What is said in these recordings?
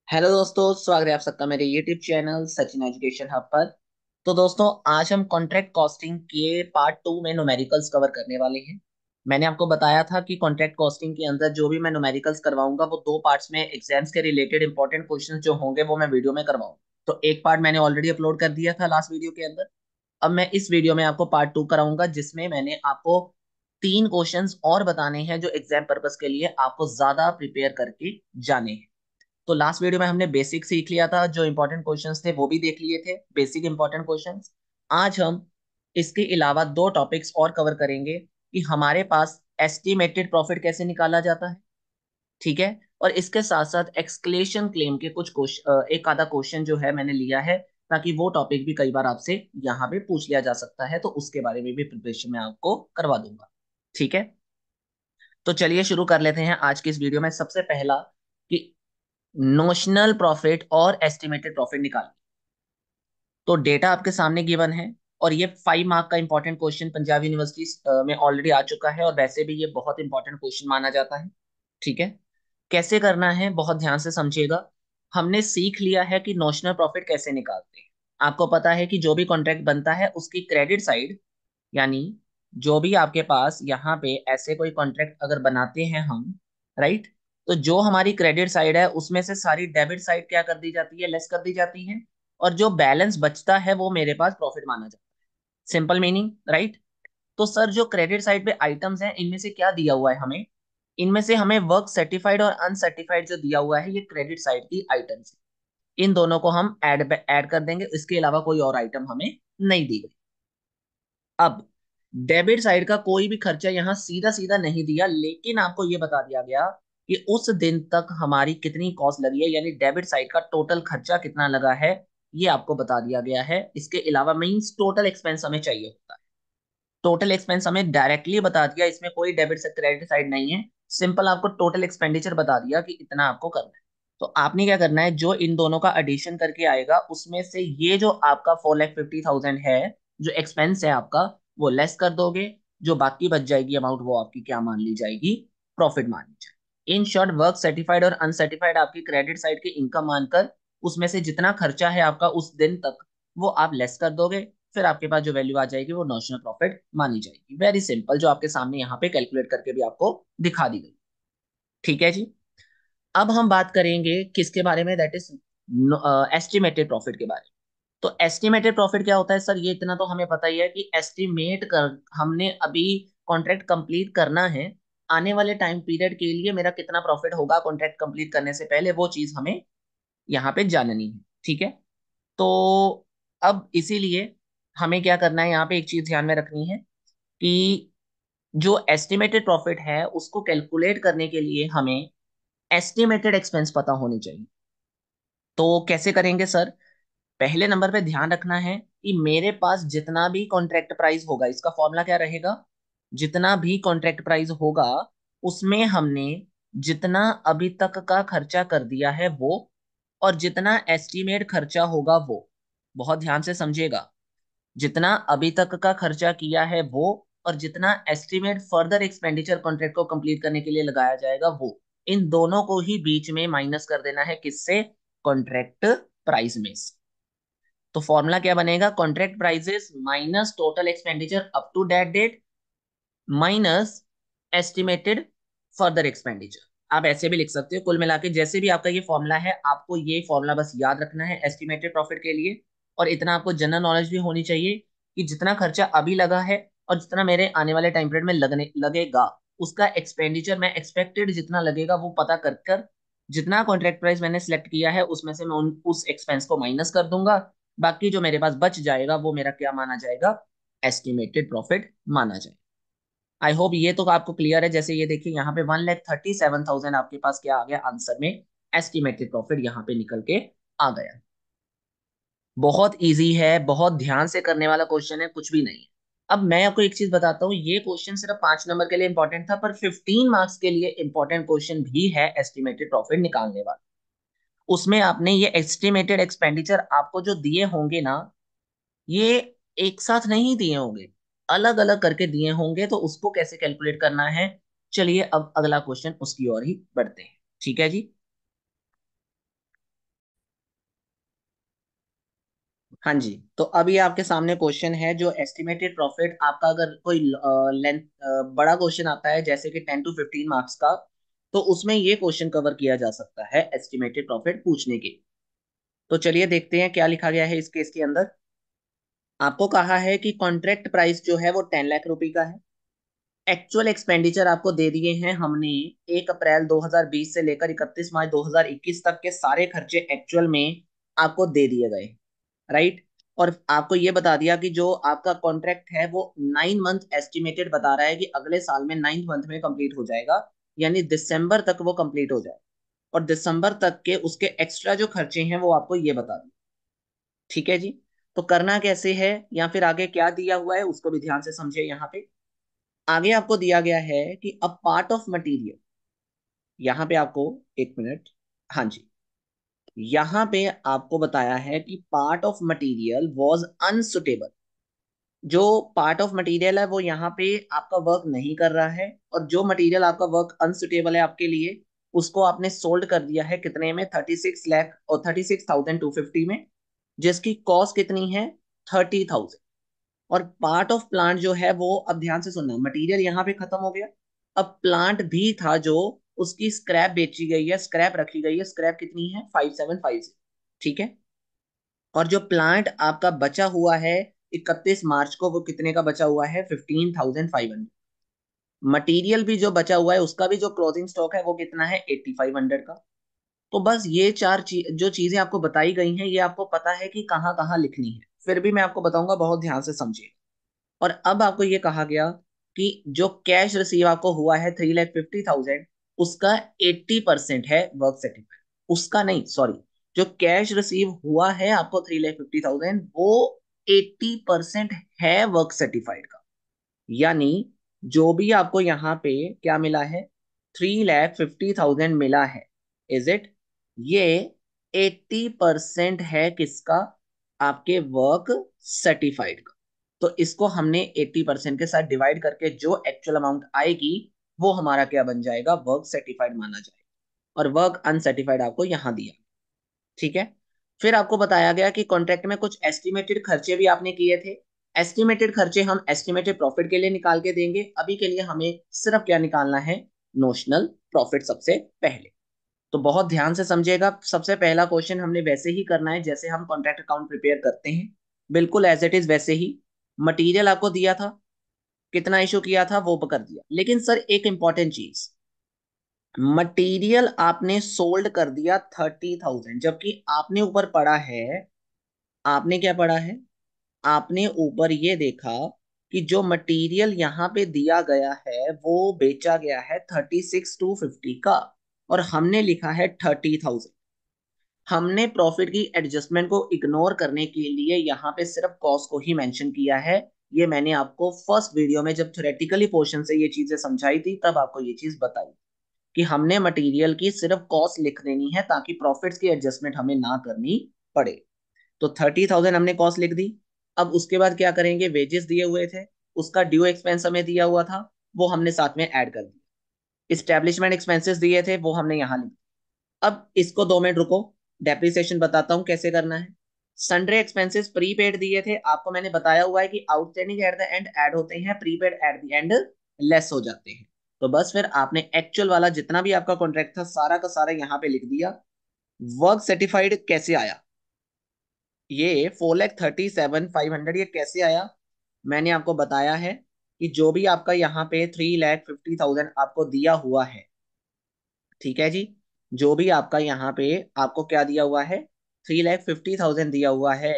Hello दोस्तों, स्वागत है आप सबका मेरे YouTube channel Sachin education hub पर। तो दोस्तों, आज हम कॉन्ट्रैक्ट कॉस्टिंग के पार्ट 2 में न्यूमेरिकल्स कवर करने वाले हैं। मैंने आपको बताया था कि कॉन्ट्रैक्ट कॉस्टिंग के अंदर जो भी मैं न्यूमेरिकल्स करवाऊंगा वो दो पार्ट्स में एग्जाम्स के रिलेटेड इंपॉर्टेंट क्वेश्चंस जो होंगे वो मैं वीडियो में करवाऊंगा। तो एक पार्ट मैंने ऑलरेडी अपलोड कर दिया था लास्ट वीडियो के अंदर। अब मैं इस वीडियो में आपको पार्ट 2 कराऊंगा, जिसमें मैंने आपको तीन क्वेश्चंस और बताने हैं जो एग्जाम पर्पस के लिए आपको ज्यादा प्रिपेयर करके जाने हैं। तो लास्ट वीडियो में हमने बेसिक सीख लिया था, जो इंपॉर्टेंट क्वेश्चंस थे वो भी देख लिए थे, बेसिक इंपॉर्टेंट क्वेश्चंस। आज हम इसके अलावा दो टॉपिक्स और कवर करेंगे कि हमारे पास एस्टिमेटेड प्रॉफिट कैसे निकाला जाता है, ठीक है। और इसके साथ साथ एक्सक्लेशन क्लेम के कुछ क्वेश्चन, एक आधा क्वेश्चन जो है मैंने लिया है, ताकि वो टॉपिक भी कई बार आपसे यहाँ पे पूछ लिया जा सकता है, तो उसके बारे में भी प्रिपरेशन मैं आपको करवा दूंगा, ठीक है। तो चलिए शुरू कर लेते हैं आज की इस वीडियो में। सबसे पहला कि नोशनल प्रॉफिट और एस्टिमेटेड प्रॉफिट निकाल। तो डेटा आपके सामने गिवन है, और ये 5 मार्क का इंपॉर्टेंट क्वेश्चन पंजाब यूनिवर्सिटी में ऑलरेडी आ चुका है, और वैसे भी ये बहुत इंपॉर्टेंट क्वेश्चन माना जाता है, ठीक है। कैसे करना है बहुत ध्यान से समझिएगा। हमने सीख लिया है कि नोशनल प्रॉफिट कैसे निकालते हैं। आपको पता है कि जो भी कॉन्ट्रैक्ट बनता है उसकी क्रेडिट साइड, यानी जो भी आपके पास यहाँ पे ऐसे कोई कॉन्ट्रैक्ट अगर बनाते हैं हम, राइट, तो जो हमारी क्रेडिट साइड है उसमें से सारी डेबिट साइड क्या कर दी जाती है, लेस कर दी जाती है, और जो बैलेंस बचता है वो मेरे पास प्रॉफिट माना जाता है। Simple meaning, right. तो सर, जो क्रेडिट साइड पे आइटम्स हैं इनमें से क्या दिया हुआ है हमें, इनमें से हमें वर्क सर्टिफाइड और अनसर्टिफाइड जो दिया हुआ है ये क्रेडिट साइड की आइटम्स है। इन दोनों को हम ऐड कर देंगे, इसके अलावा कोई और आइटम हमें नहीं दी गई। अब डेबिट साइड का कोई भी खर्चा यहाँ सीधा सीधा नहीं दिया, लेकिन आपको ये बता दिया गया कि उस दिन तक हमारी कितनी कॉस्ट लगी है, यानी डेबिट साइड का टोटल खर्चा कितना लगा है, ये आपको बता दिया गया है। इसके अलावा मींस टोटल एक्सपेंस हमें चाहिए होता है। टोटल एक्सपेंस हमें डायरेक्टली बता दिया, इसमें कोई डेबिट से क्रेडिट साइड नहीं है। सिंपल आपको टोटल एक्सपेंडिचर बता दिया कि इतना आपको करना है। तो आपने क्या करना है, जो इन दोनों का एडिशन करके आएगा उसमें से ये जो आपका 4,50,000 है, जो एक्सपेंस है आपका, वो लेस कर दोगे। जो बाकी बच जाएगी अमाउंट वो आपकी क्या मान ली जाएगी, प्रॉफिट मान ली जाएगी। इन शॉर्ट, वर्क सर्टिफाइड और अनसर्टिफाइड आपकी क्रेडिट साइड की इनकम मानकर उसमें से जितना खर्चा है आपका उस दिन तक वो आप लेस कर दोगे। फिर आपके पास जो वैल्यू आ जाएगी वो नॉशनल प्रॉफिट मानी जाएगी। वेरी सिंपल, जो आपके सामने यहाँ पे कैलकुलेट करके भी आपको दिखा दी गई, ठीक है जी। अब हम बात करेंगे किसके बारे में, दैट इज एस्टिमेटेड प्रॉफिट के बारे में। तो एस्टिमेटेड प्रॉफिट क्या होता है सर, ये इतना तो हमें पता ही है कि एस्टिमेट कर, हमने अभी कॉन्ट्रैक्ट कंप्लीट करना है, आने वाले टाइम पीरियड के लिए मेरा कितना प्रॉफिट होगा कॉन्ट्रैक्ट कंप्लीट करने से पहले, वो चीज हमें यहाँ पे जाननी है, ठीक है। तो अब इसीलिए हमें क्या करना है, यहाँ पे एक चीज ध्यान में रखनी है कि जो एस्टिमेटेड प्रॉफिट है उसको कैलकुलेट करने के लिए हमें एस्टिमेटेड एक्सपेंस पता होनी चाहिए। तो कैसे करेंगे सर, पहले नंबर पे ध्यान रखना है कि मेरे पास जितना भी कॉन्ट्रैक्ट प्राइस होगा, इसका फॉर्मूला क्या रहेगा, जितना भी कॉन्ट्रैक्ट प्राइस होगा उसमें हमने जितना अभी तक का खर्चा कर दिया है वो, और जितना एस्टिमेट खर्चा होगा वो, बहुत ध्यान से समझिएगा, जितना अभी तक का खर्चा किया है वो, और जितना एस्टिमेट फर्दर एक्सपेंडिचर कॉन्ट्रैक्ट को कंप्लीट करने के लिए लगाया जाएगा वो, इन दोनों को ही बीच में माइनस कर देना है, किससे, कॉन्ट्रैक्ट प्राइस में से। तो फॉर्मूला क्या बनेगा, contract prices minus total expenditure up to that date minus estimated further expenditure. आप ऐसे भी लिख सकते हो, कुल मिला के जैसे भी आपका ये फॉर्मूला है, आपको ये फॉर्मूला बस याद रखना है एस्टिमेटेड प्रॉफिट के लिए। और इतना आपको जनरल नॉलेज भी होनी चाहिए कि जितना खर्चा अभी लगा है और जितना मेरे आने वाले टाइम पीरियड में लगने लगेगा, उसका एक्सपेंडिचर मैं एक्सपेक्टेड जितना लगेगा वो पता कर जितना कॉन्ट्रैक्ट प्राइस मैंने सेलेक्ट किया है उसमें से मैं उस एक्सपेंस को माइनस कर दूंगा। बाकी जो मेरे पास बच जाएगा वो मेरा क्या माना जाएगा, एस्टिमेटेड प्रॉफिट माना जाएगा। आई होप ये तो आपको क्लियर है। जैसे ये देखिए यहाँ पे 1,37,000 आपके पास क्या आ गया आंसर में, एस्टिमेटेड प्रॉफिट यहाँ पे निकल के आ गया। बहुत इजी है, बहुत ध्यान से करने वाला क्वेश्चन है, कुछ भी नहीं है। अब मैं आपको एक चीज बताता हूँ, ये क्वेश्चन सिर्फ 5 नंबर के लिए इंपॉर्टेंट था, पर 15 मार्क्स के लिए इंपॉर्टेंट क्वेश्चन भी है एस्टिमेटेड प्रॉफिट निकालने वाला। उसमें आपने ये एस्टिमेटेड एक्सपेंडिचर आपको जो दिए होंगे ना, ये एक साथ नहीं दिए होंगे, अलग अलग करके दिए होंगे। तो उसको कैसे कैलकुलेट करना है, चलिए अब अगला क्वेश्चन उसकी ओर ही बढ़ते हैं, ठीक है जी। हाँ जी, तो अभी आपके सामने क्वेश्चन है जो एस्टिमेटेड प्रॉफिट आपका, अगर कोई लेंथ बड़ा क्वेश्चन आता है जैसे कि 10 to 15 मार्क्स का, तो उसमें ये क्वेश्चन कवर किया जा सकता है एस्टिमेटेड प्रॉफिट पूछने के। तो चलिए देखते हैं क्या लिखा गया है इस केस के अंदर। आपको कहा है कि कॉन्ट्रैक्ट प्राइस जो है वो 10 लाख रुपए का है। एक्चुअल एक्सपेंडिचर आपको दे दिए हैं हमने 1 अप्रैल 2020 से लेकर 31 मार्च 2021 तक के सारे खर्चे एक्चुअल में आपको दे दिए गए, राइट। और आपको ये बता दिया कि जो आपका कॉन्ट्रैक्ट है वो 9 मंथ एस्टिमेटेड बता रहा है कि अगले साल में 9th मंथ में कंप्लीट हो जाएगा, यानी दिसंबर तक वो कंप्लीट हो जाए। और दिसंबर तक के उसके एक्स्ट्रा जो खर्चे हैं वो आपको ये बता दिए। ठीक है जी। तो करना कैसे है, या फिर आगे क्या दिया हुआ है उसको भी ध्यान से समझिए। यहाँ पे आगे आपको दिया गया है कि अ पार्ट ऑफ मटीरियल, यहाँ पे आपको, एक मिनट, हाँ जी, यहाँ पे आपको बताया है कि part of material was unsuitable. जो पार्ट ऑफ मटेरियल है वो यहाँ पे आपका वर्क नहीं कर रहा है, और जो मटेरियल आपका वर्क अनसुटेबल है आपके लिए, उसको आपने सोल्ड कर दिया है कितने में, 36 लाख और 36,250 में, जिसकी कॉस्ट कितनी है, 30,000। और पार्ट ऑफ प्लांट जो है वो, अब ध्यान से सुनना, मटेरियल यहाँ पे खत्म हो गया। अब प्लांट भी था जो, उसकी स्क्रैप बेची गई है, स्क्रैप रखी गई है, स्क्रैप कितनी है, 5750। ठीक है। और जो प्लांट आपका बचा हुआ है 31 मार्च को, वो कितने का बचा हुआ है, 15,500। मटेरियल भी जो बचा हुआ है उसका भी जो क्लोजिंग स्टॉक है वो कितना है, 8500 का। तो बस ये चार जो चीजें आपको बताई गई हैं ये आपको पता है कि कहाँ कहाँ लिखनी है, फिर भी मैं आपको बताऊंगा, बहुत ध्यान से समझिए। और अब आपको ये कहा गया कि जो कैश रिसीव आपको हुआ है 3,50,000, उसका 80% है वर्क सर्टिफाइड। उसका नहीं, सॉरी, जो कैश रिसीव हुआ है आपको 3,50,000, वो 80% है वर्क सर्टिफाइड का। यानी जो भी आपको यहाँ पे क्या मिला है, 3,50,000 मिला है, इज इट, ये 80% है किसका, आपके वर्क सर्टिफाइड का। तो इसको हमने 80% के साथ डिवाइड करके जो एक्चुअल अमाउंट आएगी वो हमारा क्या बन जाएगा, वर्क सर्टिफाइड माना जाएगा। और वर्क अनसर्टिफाइड आपको यहां दिया। ठीक है। फिर आपको बताया गया कि कॉन्ट्रैक्ट में कुछ एस्टिमेटेड खर्चे भी आपने किए थे। एस्टिमेटेड खर्चे हम एस्टिमेटेड प्रॉफिट के लिए निकाल के देंगे, अभी के लिए हमें सिर्फ क्या निकालना है, नोशनल प्रॉफिट सबसे पहले। तो बहुत ध्यान से समझिएगा, सबसे पहला क्वेश्चन हमने वैसे ही करना है जैसे हम कॉन्ट्रैक्ट अकाउंट प्रिपेयर करते हैं, बिल्कुल एज इट इज वैसे ही। मटेरियल आपको दिया था, कितना इशू किया था वो कर दिया, लेकिन सर एक इंपॉर्टेंट चीज, मटेरियल आपने सोल्ड कर दिया 30,000, जबकि आपने ऊपर पढ़ा है, आपने क्या पढ़ा है, आपने ऊपर ये देखा कि जो मटेरियल यहाँ पे दिया गया है वो बेचा गया है 36,250 का, और हमने लिखा है 30,000। हमने प्रॉफिट की एडजस्टमेंट को इग्नोर करने के लिए यहाँ पे सिर्फ कॉस्ट को ही मेंशन किया है। ये मैंने आपको फर्स्ट वीडियो में जब थ्योरेटिकली पोर्शन से ये चीजें समझाई थी तब आपको ये चीज बताई कि हमने मटेरियल की सिर्फ कॉस्ट लिख देनी है ताकि प्रॉफिट्स की एडजस्टमेंट हमें ना करनी पड़े। तो 30,000 हमने कॉस्ट लिख दी। अब उसके बाद क्या करेंगे, वेजेस दिए हुए थे, उसका ड्यू एक्सपेंस हमें दिया हुआ था, वो हमने साथ में ऐड कर दिया। इस्टेब्लिशमेंट एक्सपेंसेस दिए थे वो हमने यहाँ लिख। अब इसको 2 मिनट रुको, डेप्रिसिएशन बताता हूँ कैसे करना है। सन्ड्री एक्सपेंसेस प्रीपेड दिए थे, आपको मैंने बताया हुआ है कि outstanding at the end add होते हैं, prepaid at the end less हो जाते हैं। तो बस फिर आपने एक्चुअल वाला जितना भी आपका कॉन्ट्रैक्ट था सारा का सारा यहाँ पे लिख दिया। वर्क सर्टिफाइड कैसे आया, ये 4,37,500 ये कैसे आया, मैंने आपको बताया है कि जो भी आपका यहाँ पे 3,50,000 आपको दिया हुआ है, ठीक है जी, जो भी आपका यहाँ पे आपको क्या दिया हुआ है, 3,50,000 दिया हुआ है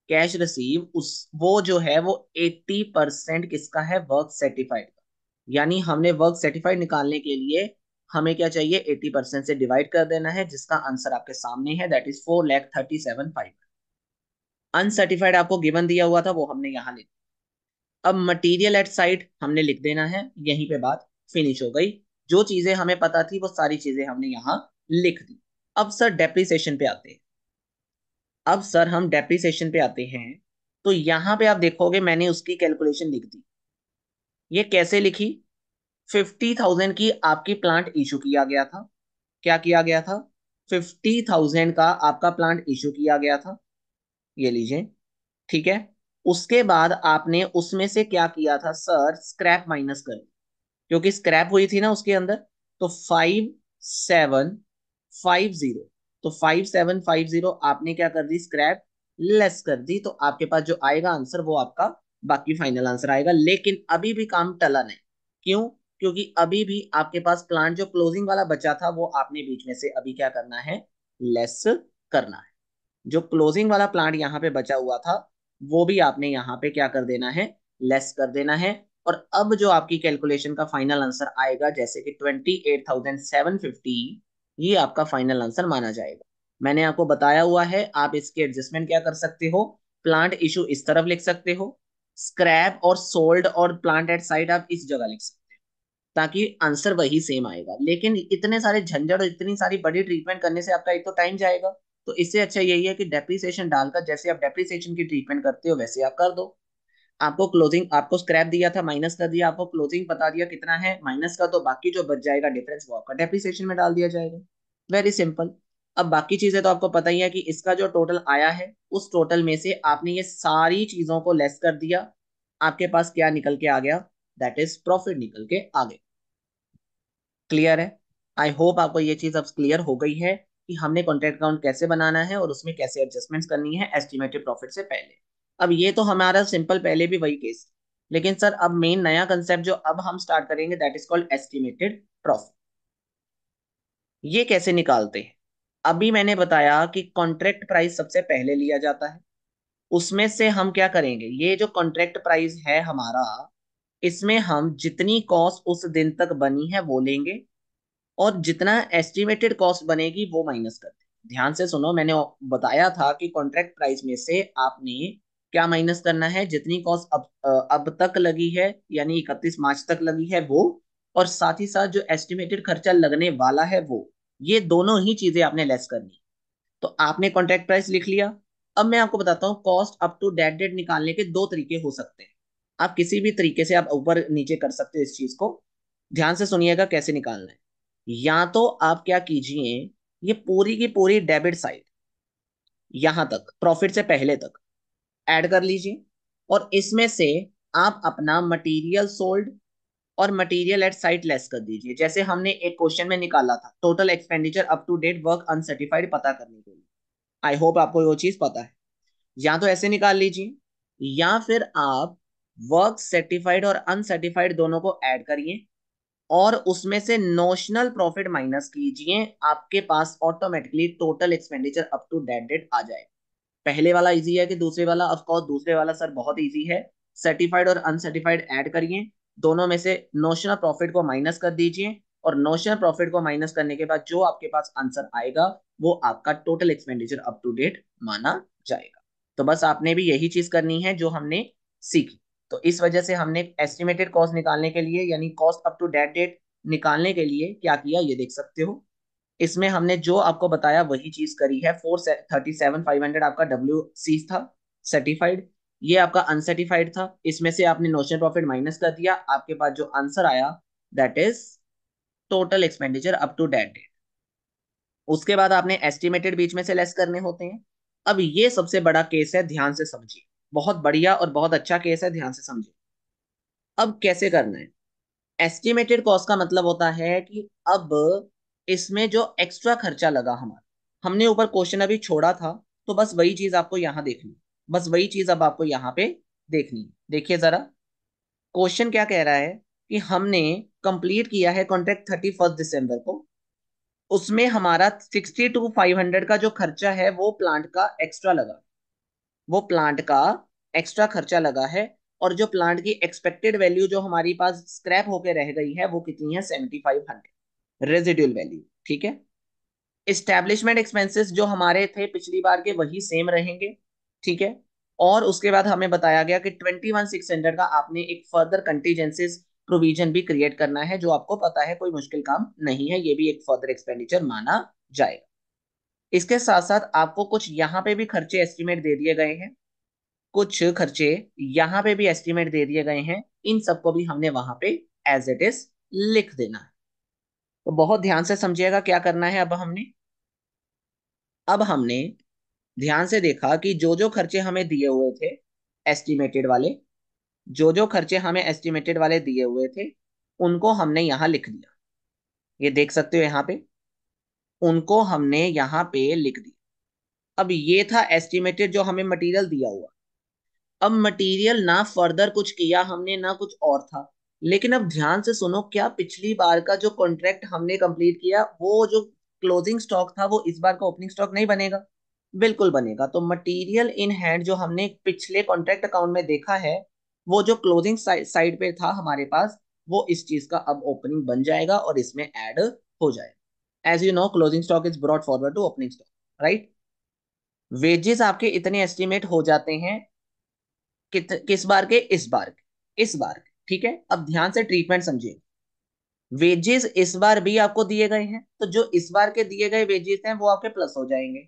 कैश रिसीव, उस वो जो है वो 80% किसका है, वर्क सर्टिफाइड का। यानी हमने वर्क सर्टिफाइड निकालने के लिए हमें क्या चाहिए, 80% से डिवाइड कर देना है, जिसका आंसर आपके सामने है, दैट इज 4,37,500। अनसर्टिफाइड आपको गिवन दिया हुआ था वो हमने यहाँ लिख। अब मटेरियल एट साइट हमने लिख देना है, यहीं पे बात फिनिश हो गई। जो चीजें हमें पता थी वो सारी चीजें हमने यहाँ लिख दी। अब सर डेप्रिसिएशन पे आते हैं। अब सर हम डेप्रिसिएशन पे आते हैं, तो यहाँ पे आप देखोगे मैंने उसकी कैलकुलेशन लिख दी। ये कैसे लिखी, 50,000 की आपकी प्लांट इशू किया गया था, क्या किया गया था, 50,000 का आपका प्लांट इशू किया गया था, ये लीजिए। ठीक है। उसके बाद आपने उसमें से क्या किया था सर, स्क्रैप माइनस कर, क्योंकि स्क्रैप हुई थी ना उसके अंदर। तो 5750, तो 5750 आपने क्या कर दी, स्क्रैप लेस कर दी। तो आपके पास जो आएगा आंसर वो आपका बाकी फाइनल आंसर आएगा। लेकिन अभी भी काम टला नहीं। क्यों? क्योंकि अभी भी आपके पास प्लांट जो क्लोजिंग वाला बचा था वो आपने बीच में से अभी क्या करना है, लेस करना है। जो क्लोजिंग वाला प्लांट यहाँ पे बचा हुआ था वो भी आपने यहाँ पे क्या कर देना है, लेस कर देना है। और अब जो आपकी कैलकुलेशन का फाइनल आंसर आएगा, जैसे कि 28,750, ये आपका फाइनल आंसर माना जाएगा। मैंने आपको बताया हुआ है, आप इसके एडजस्टमेंट क्या कर सकते हो, प्लांट इशू इस तरफ लिख सकते हो, स्क्रैप और सोल्ड और प्लांट एट साइड आप इस जगह लिख सकते हो, ताकि आंसर वही सेम आएगा। लेकिन इतने सारे झंझट और इतनी सारी बड़ी ट्रीटमेंट करने से आपका एक तो टाइम जाएगा। तो इससे अच्छा यही है कि डेप्रिसिएशन डालकर, जैसे आप डेप्रिसिएशन की ट्रीटमेंट करते हो वैसे आप कर दो। आपको क्लोजिंग, आपको स्क्रैप दिया था माइनस कर दिया, आपको क्लोजिंग बता दिया कितना है माइनस का, तो बाकी जो बच जाएगा डिफरेंस वो आपका डेप्रिसिएशन में डाल दिया जाएगा। Very simple. अब बाकी चीजें तो आपको पता ही है कि इसका जो टोटल आया है उस टोटल में से आपने ये सारी चीजों को लेस कर दिया, आपके पास क्या निकल के आ गया, दैट इज प्रॉफिट निकल के आ गया। क्लियर है? आई होप आपको ये चीज अब क्लियर हो गई है कि हमने कॉन्ट्रैक्ट अकाउंट कैसे बनाना है और उसमें कैसे एडजस्टमेंट्स करनी है एस्टिमेटेड प्रॉफिट से पहले। अब ये तो हमारा सिंपल पहले भी वही केस, लेकिन सर अब मेन नया कंसेप्ट जो अब हम स्टार्ट करेंगे that is called estimated profit. ये कैसे निकालते हैं? अभी मैंने बताया कि कॉन्ट्रैक्ट प्राइस सबसे पहले लिया जाता है, उसमें से हम क्या करेंगे, ये जो कॉन्ट्रैक्ट प्राइस है हमारा, इसमें हम जितनी कॉस्ट उस दिन तक बनी है वो लेंगे, और जितना एस्टिमेटेड कॉस्ट बनेगी वो माइनस कर दें। ध्यान से सुनो, मैंने बताया था कि कॉन्ट्रैक्ट प्राइस में से आपने क्या माइनस करना है, जितनी कॉस्ट अब तक लगी है, यानी 31 मार्च तक लगी है वो, और साथ ही साथ जो एस्टिमेटेड खर्चा लगने वाला है वो, ये दोनों ही चीजें आपने लेस करनी। तो आपने कॉन्ट्रैक्ट प्राइस लिख लिया। अब मैं आपको बताता हूँ cost up to date date निकालने के दो तरीके हो सकते हैं। आप किसी भी तरीके से आप ऊपर नीचे कर सकते हो इस चीज को। ध्यान से सुनिएगा कैसे निकालना है। या तो आप क्या कीजिए, ये पूरी की पूरी डेबिट साइड यहां तक प्रॉफिट से पहले तक ऐड कर लीजिए, और इसमें से आप अपना मटेरियल सोल्ड और मटेरियल एट साइट लेस कर दीजिए। जैसे हमने एक क्वेश्चन में निकाला था total expenditure up to date work uncertified पता करने के लिए। आई होप आपको वो चीज पता है। या तो ऐसे निकाल लीजिए, या फिर आप वर्क सर्टिफाइड और अनसर्टिफाइड दोनों को ऐड करिए और उसमें से नोशनल प्रॉफिट माइनस कीजिए, आपके पास automatically total expenditure up to date date आ जाए। पहले वाला इजी है कि दूसरे वाला? ऑफ कोर्स दूसरे वाला सर बहुत इजी है। सर्टिफाइड और अनसर्टिफाइड ऐड करिए, दोनों में से नोशनल प्रॉफिट को माइनस कर दीजिए, और नोशनल प्रॉफिट को माइनस करने के बाद जो आपके पास आंसर आएगा वो आपका total expenditure up to date माना जाएगा। तो बस आपने भी यही चीज करनी है जो हमने सीखी। तो इस वजह से हमने एस्टिमेटेड कॉस्ट निकालने के लिए, यानी cost up to date date निकालने के लिए क्या किया ये देख सकते हो। इसमें हमने जो आपको बताया वही चीज करी है। 437,500 आपका WC था सर्टिफाइड, ये आपका अनसर्टिफाइड था। इसमें से आपने नोशनल प्रॉफिट माइनस कर दिया, आपके पास जो आंसर आया that is total expenditure up to date date. उसके बाद आपने एस्टिमेटेड बीच में से लेस करने होते हैं। अब ये सबसे बड़ा केस है, ध्यान से समझिए, बहुत बढ़िया और बहुत अच्छा केस है, ध्यान से समझिए। अब कैसे करना है? एस्टिमेटेड कॉस्ट का मतलब होता है कि अब इसमें जो एक्स्ट्रा खर्चा लगा हमारा, हमने ऊपर क्वेश्चन अभी छोड़ा था, तो बस वही चीज आपको यहां देखनी, बस वही चीज अब आपको यहां पे देखनी है। देखिए जरा, क्वेश्चन क्या कह रहा है कि हमने कंप्लीट किया है कॉन्ट्रैक्ट 31 दिसंबर को, उसमें हमारा 62,500 का जो खर्चा है वो प्लांट का एक्स्ट्रा लगा, वो प्लांट का एक्स्ट्रा खर्चा लगा है। और जो प्लांट की एक्सपेक्टेड वैल्यू जो हमारी पास स्क्रैप होके रह गई है वो कितनी है, 7,500 रेजिड्यूल वैल्यू। ठीक है। इस्टेब्लिशमेंट एक्सपेंसेस जो हमारे थे पिछली बार के वही सेम रहेंगे। ठीक है। और उसके बाद हमें बताया गया कि 21,600 का आपने एक फर्दर कंटीजेंसीज प्रोविजन भी क्रिएट करना है, जो आपको पता है कोई मुश्किल काम नहीं है, ये भी एक फर्दर एक्सपेंडिचर माना जाएगा। इसके साथ साथ आपको कुछ यहाँ पे भी खर्चे एस्टिमेट दे दिए गए हैं, कुछ खर्चे यहाँ पे भी एस्टिमेट दे दिए गए हैं, इन सबको भी हमने वहां पे एज इट इज लिख देना है। तो बहुत ध्यान से समझिएगा क्या करना है। अब हमने ध्यान से देखा कि जो जो खर्चे हमें दिए हुए थे एस्टिमेटेड वाले, जो जो खर्चे हमें एस्टिमेटेड वाले दिए हुए थे, उनको हमने यहाँ लिख दिया। ये देख सकते हो यहाँ पे, उनको हमने यहाँ पे लिख दिया। अब ये था एस्टिमेटेड जो हमें मटेरियल दिया हुआ। अब मटेरियल ना फर्दर कुछ किया हमने ना कुछ और था। लेकिन अब ध्यान से सुनो, क्या पिछली बार का जो कॉन्ट्रैक्ट हमने कंप्लीट किया वो जो क्लोजिंग स्टॉक था वो इस बार का ओपनिंग स्टॉक नहीं बनेगा? बिल्कुल बनेगा। तो मटेरियल इन हैंड जो हमने पिछले कॉन्ट्रैक्ट अकाउंट में देखा है, वो जो क्लोजिंग साइड पे था हमारे पास, वो इस चीज का अब ओपनिंग बन जाएगा और इसमें ऐड हो जाएगा। As you know, closing stock is brought forward to opening stock, right? Wages आपके इतने एस्टिमेट हो जाते हैं किस बार के? इस बार के, इस बार के। ठीक है, अब ध्यान से ट्रीटमेंट समझिए। वेजेस इस बार भी आपको दिए गए हैं, तो जो इस बार के दिए गए वेजेस हैं वो आपके प्लस हो जाएंगे।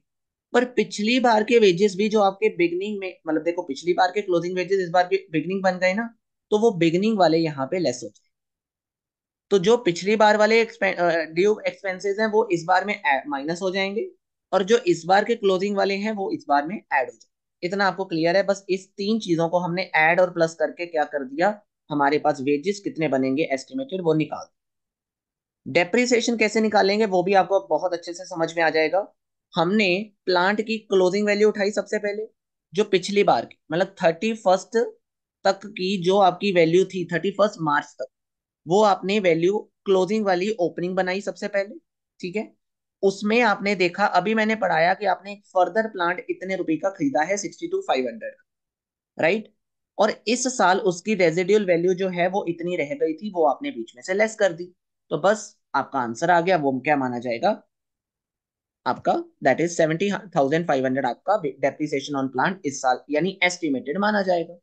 पर पिछली बार के वेजेस भी जो आपके बिगनिंग में, मतलब देखो, पिछली बार के क्लोजिंग वेजेस इस बार के बिगनिंग बन गए ना, तो वो बिगनिंग वाले यहाँ पे लेस हो जाए। तो जो पिछली बार वाले ड्यू एक्सपेंसेस हैं वो इस बार में माइनस हो जाएंगे, और जो इस बार के क्लोजिंग वाले हैं वो इस बार में ऐड हो जाएंगे। इतना आपको क्लियर है? बस इस तीन चीजों को हमने ऐड और प्लस करके क्या कर दिया, हमारे पास वेजेस कितने बनेंगे एस्टिमेटेड वो निकाल। डेप्रिसिएशन कैसे निकालेंगे वो भी आपको बहुत अच्छे से समझ में आ जाएगा। हमने प्लांट की क्लोजिंग वैल्यू उठाई सबसे पहले, जो पिछली बार की, मतलब 31 तक की जो आपकी वैल्यू थी, 31 मार्च तक, वो आपने वैल्यू क्लोजिंग वाली ओपनिंग बनाई सबसे पहले। ठीक है, उसमें आपने देखा, अभी मैंने पढ़ाया कि आपने एक फर्दर प्लांट इतने रुपए का खरीदा है, 62,500, राइट? और इस साल उसकी रेजिडुअल वैल्यू जो है वो इतनी रह गई थी, वो आपने बीच में से लेस कर दी। तो बस आपका आंसर आ गया। वो क्या माना जाएगा आपका? दैट इज 70,500 आपका डेप्रिसिएशन ऑन प्लांट इस साल, यानी एस्टिमेटेड माना जाएगा।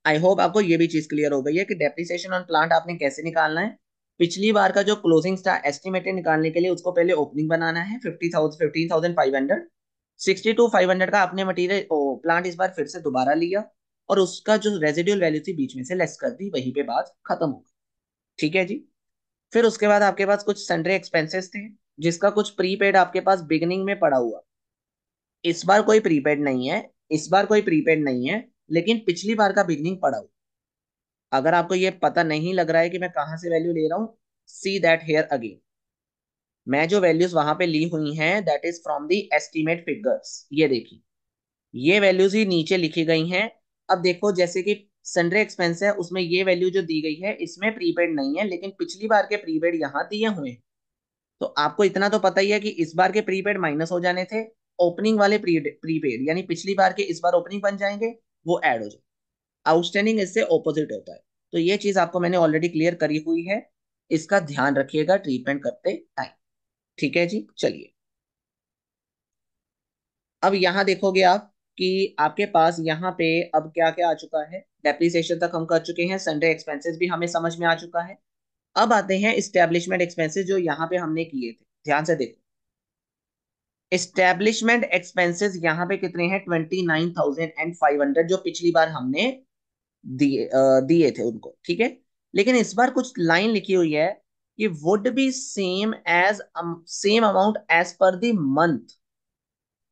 आई होप आपको ये भी चीज क्लियर हो गई है कि डेप्रिसिएशन ऑन प्लांट आपने कैसे निकालना है। पिछली बार का जो क्लोजिंग था एस्टिमेटेड निकालने के लिए उसको पहले ओपनिंग बनाना है 15,500। 62,500 का आपने मटेरियल प्लांट इस बार फिर से दोबारा लिया, और उसका जो रेजिडुअल वैल्यू थी बीच में से लेस कर दी, वहीं पे बात खत्म हो गई। ठीक है जी। फिर उसके बाद आपके पास कुछ सन्ड्री एक्सपेंसेस थे, जिसका कुछ प्रीपेड आपके पास बिगनिंग में पड़ा हुआ। इस बार कोई प्रीपेड नहीं है, इस बार कोई प्रीपेड नहीं है, लेकिन पिछली बार का बिगनिंग पड़ा हुआ। अगर आपको ये पता नहीं लग रहा है कि मैं कहां से वैल्यू ले रहा हूं, सी दैट हेयर अगेन। मैं जो वैल्यूज वहां पे ली हुई हैं that is from the estimate figures. ये देखिए, ये वैल्यूज ही नीचे लिखी गई हैं। अब देखो, जैसे कि सन्ड्री एक्सपेंस है, उसमें ये वैल्यू जो दी गई है इसमें प्रीपेड नहीं है, लेकिन पिछली बार के प्रीपेड यहाँ दिए हुए हैं। तो आपको इतना तो पता ही है कि इस बार के प्रीपेड माइनस हो जाने थे, ओपनिंग वाले प्रीपेड यानी पिछली बार के इस बार ओपनिंग बन जाएंगे, वो ऐड हो जाए। आउटस्टैंडिंग इससे ऑपोजिट होता है। तो ये चीज आपको मैंने ऑलरेडी क्लियर करी हुई है, इसका ध्यान रखिएगा ट्रीटमेंट करते टाइम। ठीक है जी, चलिए। अब यहाँ देखोगे आप कि आपके पास यहाँ पे अब क्या क्या आ चुका है। डेप्रिसिएशन तक हम कर चुके हैं, सन्ड्री एक्सपेंसेस भी हमें समझ में आ चुका है। अब आते हैं इस्टेब्लिशमेंट एक्सपेंसेस जो यहाँ पे हमने किए थे। ध्यान से देखो, इस्टेब्लिशमेंट एक्सपेंसेस यहाँ पे कितने हैं? 29,500, जो पिछली बार हमने दिए थे उनको। ठीक है, लेकिन इस बार कुछ लाइन लिखी हुई है कि would be same amount as per the month.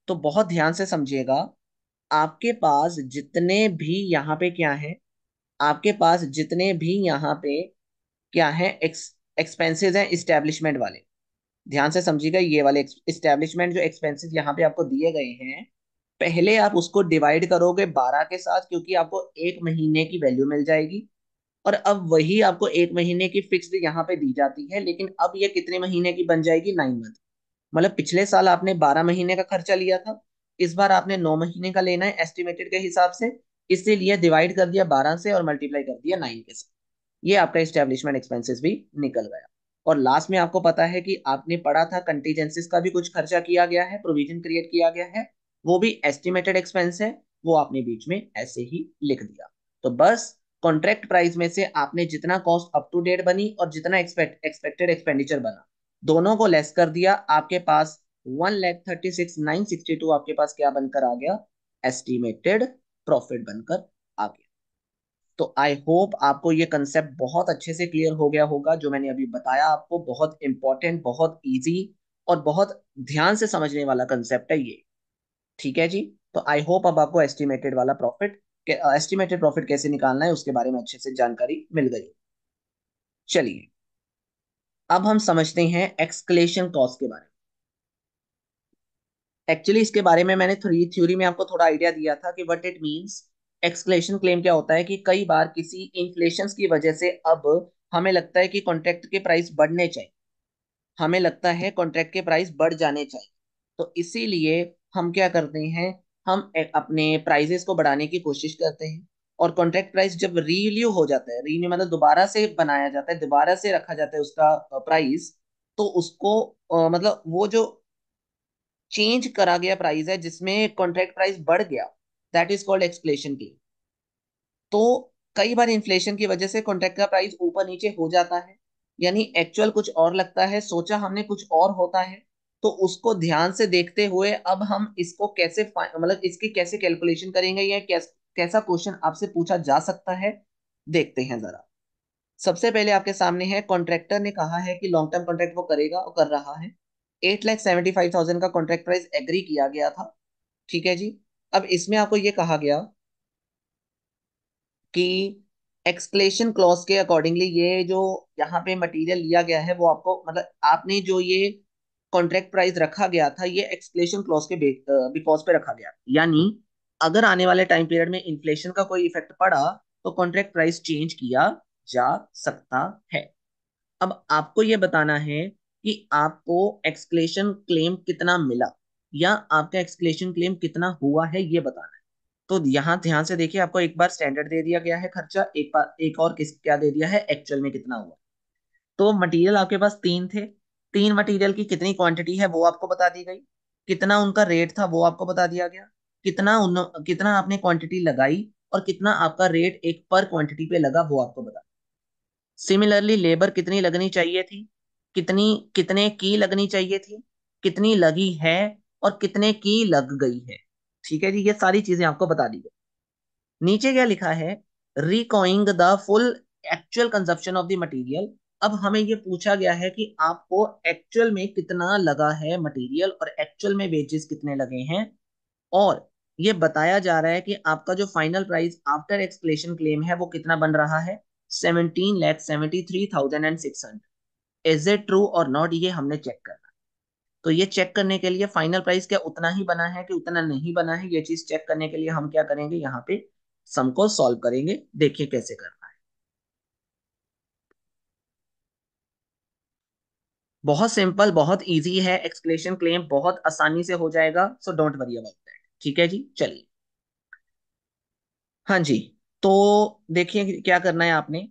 तो बहुत ध्यान से समझिएगा, आपके पास जितने भी यहाँ पे क्या है, आपके पास जितने भी यहाँ पे क्या है एक्सपेंसेस हैं इस्टेब्लिशमेंट वाले, ध्यान से समझिएगा। ये वाले इस्टेब्लिशमेंट जो एक्सपेंसेस यहाँ पे आपको दिए गए हैं, पहले आप उसको डिवाइड करोगे 12 के साथ, क्योंकि आपको एक महीने की वैल्यू मिल जाएगी। और अब वही आपको एक महीने की फिक्स्ड यहाँ पे दी जाती है, लेकिन अब ये कितने महीने की बन जाएगी? 9 मंथ। मतलब पिछले साल आपने 12 महीने का खर्चा लिया था, इस बार आपने 9 महीने का लेना है एस्टिमेटेड के हिसाब से, इसीलिए डिवाइड कर दिया 12 से और मल्टीप्लाई कर दिया 9 के साथ। ये आपका एस्टेब्लिशमेंट एक्सपेंसेस भी निकल गया। और लास्ट में आपको पता है कि आपने पढ़ा था कंटीजेंसीज का भी कुछ खर्चा किया गया है, प्रोविजन क्रिएट किया गया है, वो भी एस्टिमेटेड एक्सपेंस है, वो आपने बीच में ऐसे ही लिख दिया। तो बस कॉन्ट्रैक्ट प्राइस में से आपने जितना कॉस्ट अप टू डेट बनी और जितना एक्सपेक्टेड एक्सपेंडिचर बना, दोनों को लेस कर दिया, आपके पास 1,36,962 आपके पास क्या बनकर आ गया? एस्टिमेटेड प्रॉफिट बनकर आ गया। तो आई होप आपको ये कंसेप्ट बहुत अच्छे से क्लियर हो गया होगा। जो मैंने अभी बताया आपको, बहुत इंपॉर्टेंट, बहुत इजी और बहुत ध्यान से समझने वाला कंसेप्ट है ये। ठीक है जी। तो आई होप अब आपको एस्टिमेटेड प्रॉफिट कैसे निकालना है उसके बारे में अच्छे से जानकारी मिल गई। चलिए अब हम समझते हैं एक्सक्लेशन कॉस्ट के बारे में। एक्चुअली इसके बारे में मैंने थ्योरी में आपको थोड़ा आइडिया दिया था कि what it means. Escalation claim क्या होता है कि कई बार किसी इन्फ्लेशन की वजह से अब हमें लगता है कि कॉन्ट्रैक्ट के प्राइस बढ़ने चाहिए, हमें लगता है कॉन्ट्रैक्ट के प्राइस बढ़ जाने चाहिए। तो इसीलिए हम क्या करते हैं, हम अपने प्राइजेस को बढ़ाने की कोशिश करते हैं। और कॉन्ट्रैक्ट प्राइस जब रीन्यू हो जाता है, रीन्यू मतलब दोबारा से बनाया जाता है, दोबारा से रखा जाता है उसका प्राइस, तो उसको मतलब वो जो चेंज करा गया प्राइस है जिसमें कॉन्ट्रैक्ट प्राइस बढ़ गया, that is called escalation claim. तो कई बार इन्फ्लेशन की वजह से कॉन्ट्रैक्ट का प्राइस ऊपर नीचे हो जाता है, यानी एक्चुअल कुछ और लगता है, सोचा हमने कुछ और होता है। तो उसको ध्यान से देखते हुए अब हम इसको कैसे मतलब इसकी कैसे कैलकुलेशन करेंगे, या कैसा क्वेश्चन आपसे पूछा जा सकता है, देखते हैं जरा। सबसे पहले आपके सामने है, कॉन्ट्रैक्टर ने कहा है कि लॉन्ग टर्म कॉन्ट्रैक्ट वो करेगा और कर रहा है। 8,75,000 का कॉन्ट्रैक्ट प्राइस एग्री किया गया था। ठीक है जी। अब इसमें आपको ये कहा गया कि एक्सक्लेशन क्लॉज के अकॉर्डिंगली ये जो यहाँ पे मटेरियल लिया गया है वो आपको मतलब आपने जो ये कॉन्ट्रैक्ट प्राइस रखा गया था ये एक्सक्लेशन क्लॉज के बिकॉज पे रखा गया, यानी अगर आने वाले टाइम पीरियड में इन्फ्लेशन का कोई इफेक्ट पड़ा तो कॉन्ट्रैक्ट प्राइस चेंज किया जा सकता है। अब आपको ये बताना है कि आपको एक्सक्लेशन क्लेम कितना मिला या आपका एक्सक्लेशन क्लेम कितना हुआ है, ये बताना है। तो यहाँ ध्यान से देखिए, आपको एक बार स्टैंडर्ड दे दिया गया है खर्चा, एक बार एक और किस क्या दे दिया है, एक्चुअल में कितना हुआ। तो मटेरियल आपके पास तीन थे, तीन मटेरियल की कितनी क्वांटिटी है वो आपको बता दी गई, कितना उनका रेट था वो आपको बता दिया गया, कितना आपने क्वांटिटी लगाई और कितना आपका रेट एक पर क्वांटिटी पे लगा वो आपको बता। सिमिलरली लेबर कितनी लगनी चाहिए थी, कितनी कितने की लगनी चाहिए थी, कितनी लगी है और कितने की लग गई है। ठीक है जी, ये सारी चीजें आपको बता दी गई। नीचे क्या लिखा है, recording the full actual consumption of the material. अब हमें ये पूछा गया है कि आपको एक्चुअल में कितना लगा है मटेरियल और एक्चुअल में वेजेस कितने लगे हैं। और ये बताया जा रहा है कि आपका जो final price after escalation claim है वो कितना बन रहा है, 17,73,600। इज इट ट्रू और नॉट, ये हमने चेक करना। तो ये चेक करने के लिए फाइनल प्राइस क्या उतना ही बना है कि उतना नहीं बना है, ये चीज चेक करने के लिए हम क्या करेंगे, यहाँ पे सम को सॉल्व करेंगे। देखिए कैसे करना है। बहुत सिंपल, बहुत इजी है, एक्सक्लेशन क्लेम बहुत आसानी से हो जाएगा, so don't worry about that. ठीक है जी, चलिए। हाँ जी। तो देखिए क्या करना है आपने,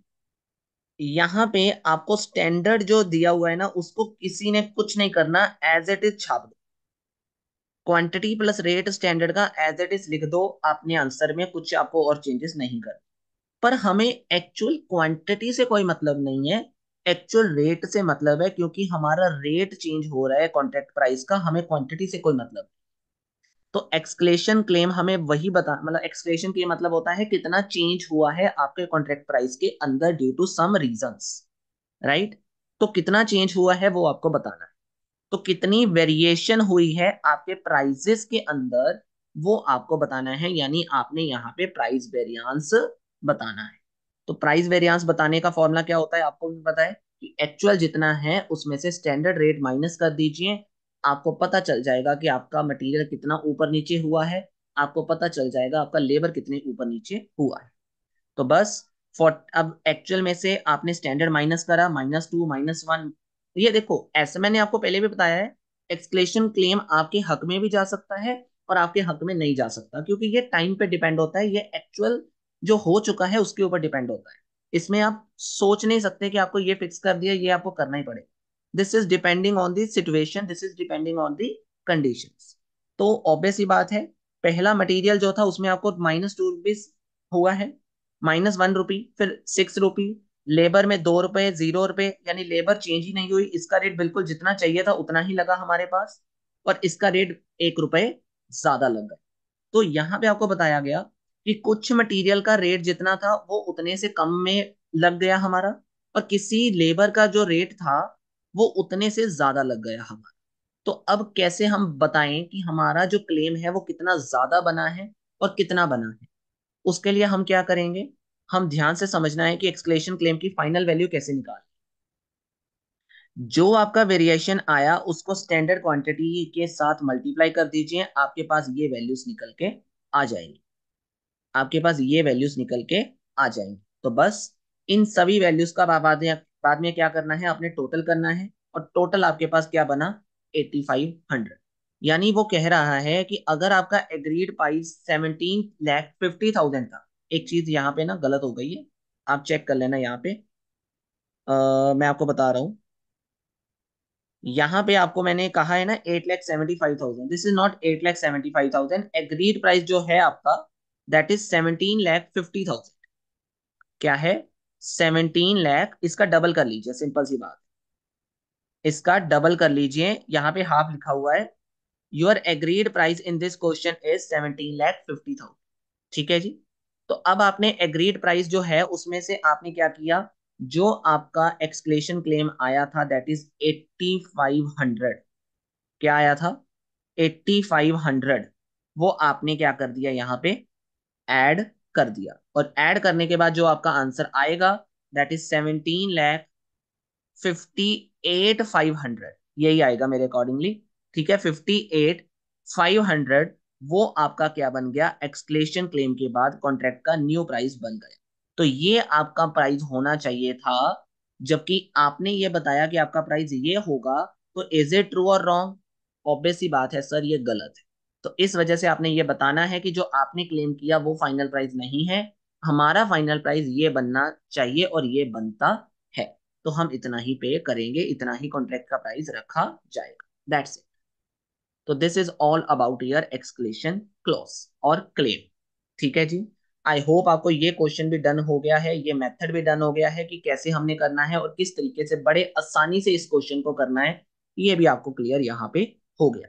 यहाँ पे आपको स्टैंडर्ड जो दिया हुआ है ना उसको किसी ने कुछ नहीं करना, एज इट इज छाप दो। क्वांटिटी प्लस रेट स्टैंडर्ड का एज इट इज लिख दो अपने आंसर में, कुछ आपको और चेंजेस नहीं कर। पर हमें एक्चुअल क्वांटिटी से कोई मतलब नहीं है, एक्चुअल रेट से मतलब है, क्योंकि हमारा रेट चेंज हो रहा है कॉन्ट्रैक्ट प्राइस का, हमें क्वांटिटी से कोई मतलब। तो एक्सक्लेशन क्लेम हमें वही बता मतलब एक्सक्लेशन क्लेम मतलब होता है कितना चेंज हुआ है आपके कॉन्ट्रैक्ट प्राइस के अंदर due to some reasons, right. तो कितना चेंज हुआ है वो आपको बताना है। तो कितनी वेरिएशन हुई है आपके प्राइसेस के अंदर वो आपको बताना है, यानी आपने यहाँ पे प्राइस वेरिएंस बताना है। तो प्राइस वेरिएंस बताने का फॉर्मूला क्या होता है आपको भी पता है कि एक्चुअल जितना है उसमें से स्टैंडर्ड रेट माइनस कर दीजिए, आपको पता चल जाएगा कि आपका मटेरियल कितना ऊपर नीचे हुआ है, आपको पता चल जाएगा आपका लेबर कितने ऊपर नीचे हुआ है। तो बस अब एक्चुअल में से आपने स्टैंडर्ड माइनस करा, -2 -1। ये देखो ऐसे मैंने आपको पहले भी बताया है, एक्सक्लेशन क्लेम आपके हक में भी जा सकता है और आपके हक में नहीं जा सकता, क्योंकि ये टाइम पे डिपेंड होता है, ये एक्चुअल जो हो चुका है उसके ऊपर डिपेंड होता है। इसमें आप सोच नहीं सकते कि आपको ये फिक्स कर दिया, ये आपको करना ही पड़ेगा। This is depending on the situation, this is depending on the conditions. तो ऑब्वियस ही बात है, पहला मटेरियल जो था उसमें आपको -2 रुपीज हुआ है, -1 रुपी, फिर 6 रुपी, लेबर में 2 रुपए, 0 रुपए, यानी लेबर चेंज ही नहीं हुई, इसका रेट बिल्कुल जितना चाहिए था उतना ही लगा हमारे पास, और इसका रेट 1 रुपए ज्यादा लग गया। तो यहाँ पे आपको बताया गया कि कुछ मटेरियल का रेट जितना था वो उतने से कम में लग गया हमारा, और किसी लेबर का जो रेट था वो उतने से ज्यादा लग गया हमारा। तो अब कैसे हम बताएं कि हमारा जो क्लेम है वो कितना ज्यादा बना है और कितना बना है। उसके लिए हम क्या करेंगे, हम ध्यान से समझना है कि एक्सक्लेमेशन क्लेम की फाइनल वैल्यू कैसे निकालें। जो आपका वेरिएशन आया उसको स्टैंडर्ड क्वांटिटी के साथ मल्टीप्लाई कर दीजिए, आपके पास ये वैल्यूज निकल के आ जाएंगी। आपके पास ये वैल्यूज निकल के आ जाएंगी। तो बस इन सभी वैल्यूज का बाद में क्या करना है, आपने टोटल करना है। और टोटल आपके पास क्या बना, 8500। यानी वो कह रहा है कि अगर आपका एग्रीड प्राइस 17,50,000 का, एक चीज यहाँ पे ना गलत हो गई है, आप चेक कर लेना यहाँ पे। मैं आपको बता रहा हूँ, यहाँ पे आपको मैंने कहा है ना 8,75,000, this is not 8,75,000। Agreed price जो है आपका दैट इज 17,50,000। क्या है, 17 लाख। इसका डबल कर लीजिए, सिंपल सी बात, इसका डबल कर लीजिए। यहाँ पे हाफ लिखा हुआ है। Your agreed price in this question is 17,50,000। ठीक है जी। तो अब आपने एग्रीड प्राइस जो है उसमें से आपने क्या किया, जो आपका एक्सक्लेशन क्लेम आया था दैट इज 8500। क्या आया था, 8500। वो आपने क्या कर दिया यहाँ पे, ऐड कर दिया। और ऐड करने के बाद जो आपका आंसर आएगा दैट इज 17,58,500, यही आएगा मेरे अकॉर्डिंगली। ठीक है, 58,500 वो आपका क्या बन गया, एक्सक्लेशन क्लेम के बाद कॉन्ट्रैक्ट का न्यू प्राइस बन गया। तो ये आपका प्राइस होना चाहिए था, जबकि आपने ये बताया कि आपका प्राइस ये होगा। तो इज इट ट्रू और रॉन्ग, ऑब्वियस सी बात है सर ये गलत है। तो इस वजह से आपने ये बताना है कि जो आपने क्लेम किया वो फाइनल प्राइस नहीं है, हमारा फाइनल प्राइस ये बनना चाहिए और ये बनता है। तो हम इतना ही पे करेंगे, इतना ही कॉन्ट्रैक्ट का प्राइस रखा जाएगा, दैट्स इट। तो this is all about your escalation clause और क्लेम। ठीक है जी। आई होप आपको ये क्वेश्चन भी डन हो गया है, ये मेथड भी डन हो गया है कि कैसे हमने करना है और किस तरीके से बड़े आसानी से इस क्वेश्चन को करना है, ये भी आपको क्लियर यहाँ पे हो गया।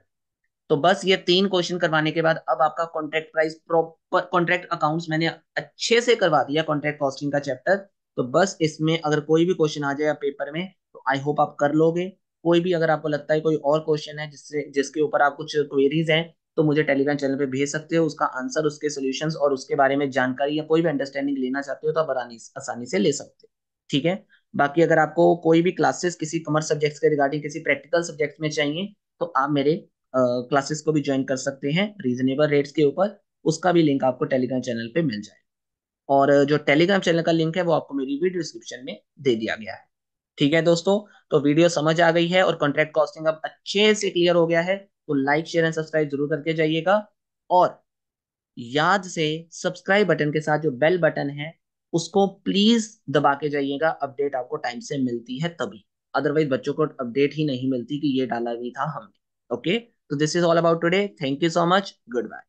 तो बस ये 3 क्वेश्चन करवाने के बाद अब आपका contract price proper, contract accounts मैंने अच्छे से करवा दिया, कॉन्ट्रैक्ट कॉस्टिंग का चैप्टर। तो बस इसमें अगर कोई भी क्वेश्चन आ जाए पेपर में तो आई होप आप कर लोगे। कोई भी अगर आपको लगता है कोई और क्वेश्चन है जिससे जिसके ऊपर आप कुछ क्वेरीज हैं, तो मुझे टेलीग्राम चैनल पे भेज सकते हो, उसका आंसर, उसके सॉल्यूशंस और उसके बारे में जानकारी या कोई भी अंडरस्टैंडिंग लेना चाहते हो तो आप आसानी से ले सकते हो। ठीक है। बाकी अगर आपको कोई भी क्लासेस किसी कॉमर्स सब्जेक्ट्स के रिगार्डिंग किसी प्रैक्टिकल सब्जेक्ट में चाहिए तो आप मेरे क्लासेस को भी ज्वाइन कर सकते हैं रीजनेबल रेट्स के ऊपर। उसका भी लिंक आपको टेलीग्राम चैनल पे मिल जाएगा। और जो टेलीग्राम चैनल का लिंक है वो आपको मेरी वीडियो डिस्क्रिप्शन में दे दिया गया है। ठीक है दोस्तों, तो वीडियो समझ आ गई है और कॉन्ट्रैक्ट कॉस्टिंग अब अच्छे से क्लियर हो गया है, तो लाइक शेयर एंड सब्सक्राइब जरूर करके जाइएगा। और याद से सब्सक्राइब बटन के साथ जो बेल बटन है उसको प्लीज दबा के जाइएगा, अपडेट आपको टाइम से मिलती है तभी। अदरवाइज बच्चों को अपडेट ही नहीं मिलती कि ये डाला भी था हमने। ओके, तो this is all about today, thank you so much, good bye.